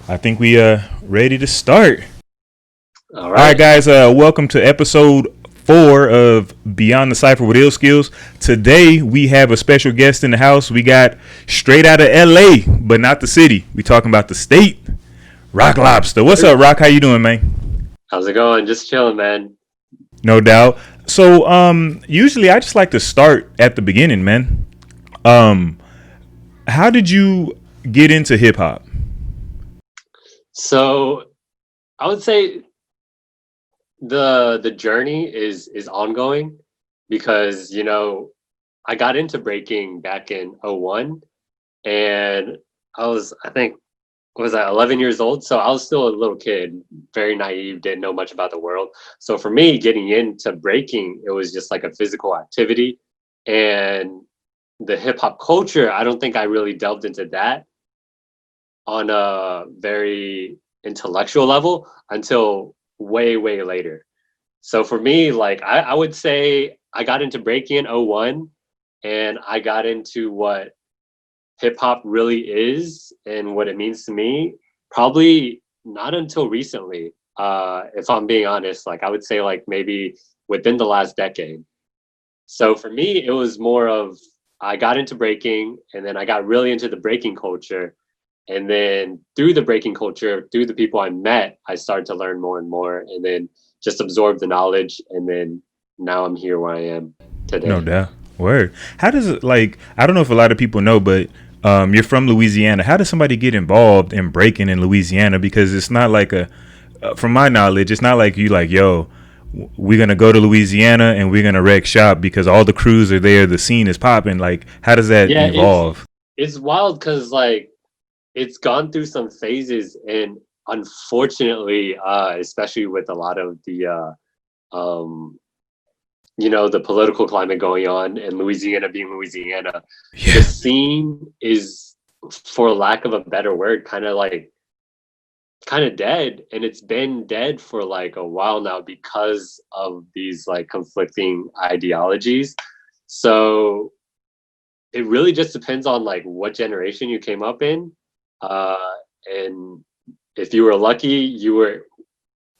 I think we ready to start. All All right, right. guys. Welcome to episode 4 of Beyond the Cypher with Illskillz. Today we have a special guest in the house. We got straight out of LA, but not the city. We talking about the state. Rock Lobster. What's up, Rock? How you doing, man? How's it going? Just chilling, man. No doubt. So, usually I just like to start at the beginning, man. Um, how did you get into hip hop? So I would say the journey is ongoing because I got into breaking back in '01, and I think was I 11 years old, so I was still a little kid, very naive, didn't know much about the world. So for me, getting into breaking, it was just like a physical activity, and the hip hop culture, I don't think I really delved into that on a very intellectual level until way later. So for me, like I would say I got into breaking in '01, and I got into what hip hop really is and what it means to me probably not until recently. If I'm being honest, like I would say like maybe within the last decade. So for me, it was more of I got into breaking, and then I got really into the breaking culture. And then through the breaking culture, through the people I met, I started to learn more and more, and then just absorb the knowledge. And then now I'm here where I am No today. doubt. Word. How does it like? I don't know if a lot of people know, but you're from Louisiana. How does somebody get involved in breaking in Louisiana? Because it's not like from my knowledge, it's not like you like, yo, we're gonna go to Louisiana and we're gonna wreck shop because all the crews are there. The scene is popping. Like, how does that Yeah, it's evolve? it's wild because like it's gone through some phases, and unfortunately, especially with a lot of the um, the political climate going on in Louisiana being Louisiana, the Yeah. scene is, for lack of a better word, kind of dead, and it's been dead for like a while now because of these like conflicting ideologies. So it really just depends on like what generation you came up in, uh and if you were lucky, you were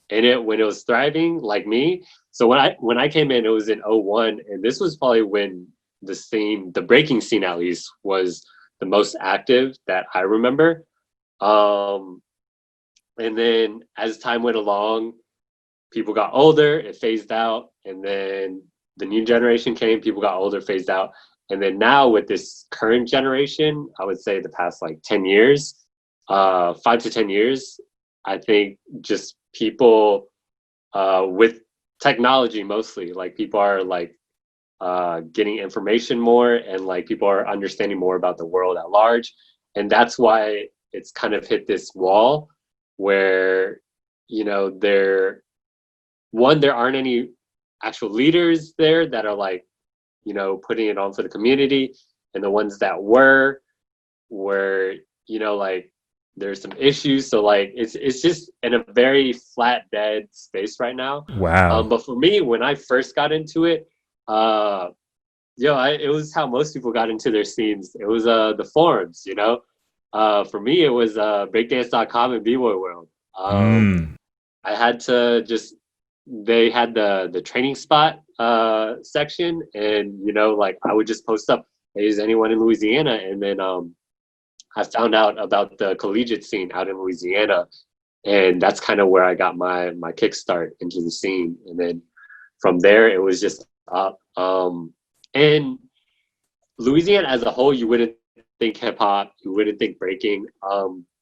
in it when it was thriving like me. So when I came in, it was in '01, and this was probably when the breaking scene at least, was the most active that I remember. um and then as time went along, people got older, it phased out, and then the new generation came, people got older, phased out. And then now with this current generation, I would say the past like 10 years, 5 to 10 years, I think just people with technology mostly, like people are like getting information more, and like people are understanding more about the world at large. And that's why it's kind of hit this wall where, there there aren't any actual leaders there that are like, putting it on for the community. And the ones that were, like there's some issues. So like it's just in a very flat dead space right now. Wow. But for me, when I first got into it, uh it was how most people got into their scenes. It was the forums. For me, it was breakdance.com and bboy world. Mm. I had to just they had the training spot section, and like I would just post up, hey, is anyone in Louisiana? And then I found out about the collegiate scene out in Louisiana, and that's kind of where I got my kickstart into the scene. And then from there it was just up. And Louisiana as a whole, you wouldn't think hip hop, you wouldn't think breaking,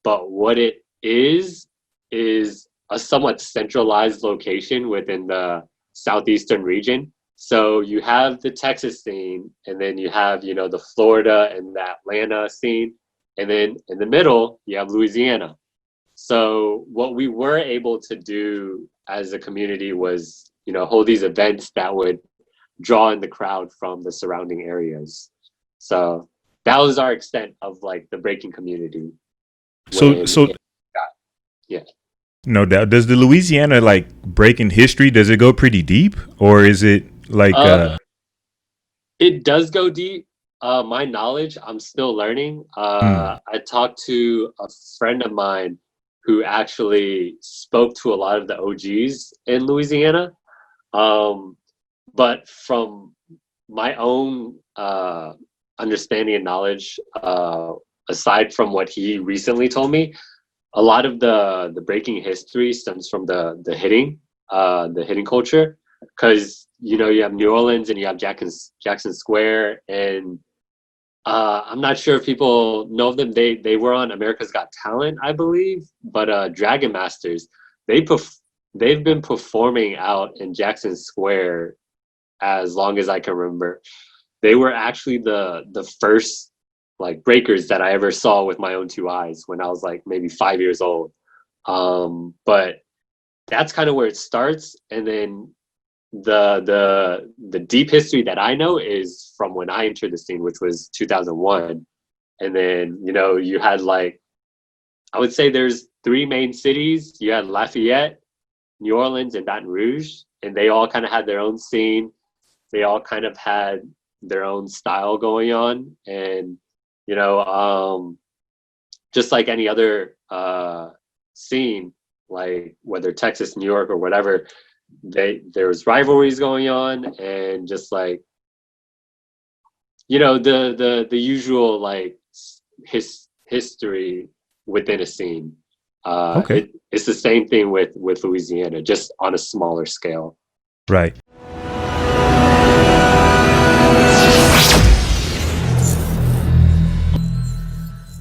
but what it is a somewhat centralized location within the southeastern region. So you have the Texas scene, and then you have the Florida and the Atlanta scene, and then in the middle you have Louisiana. So what we were able to do as a community was hold these events that would draw in the crowd from the surrounding areas. So that was our extent of like the breaking community So when so it got, yeah. no doubt. Does the Louisiana like breaking history? Does it go pretty deep, or is it like Uh, it does go deep. My knowledge, I'm still learning. mm, I talked to a friend of mine who actually spoke to a lot of the OGs in Louisiana. But from my own understanding and knowledge, aside from what he recently told me, a lot of the breaking history stems from the hitting culture, because you have New Orleans and you have Jackson Square, and I'm not sure if people know of them. They were on America's Got Talent, I believe, but Dragon Masters, they've been performing out in Jackson Square as long as I can remember. They were actually the first like breakers that I ever saw with my own two eyes when I was like maybe 5 years old. But that's kind of where it starts, and then the deep history that I know is from when I entered the scene, which was 2001. And then you had, like, I would say there's three main cities. You had Lafayette, New Orleans, and Baton Rouge, and they all kind of had their own scene. They all kind of had their own style going on, and just like any other scene, like whether Texas, New York, or whatever, there was rivalries going on, and just like the usual like history within a scene. Okay. It's the same thing with Louisiana, just on a smaller scale. Right.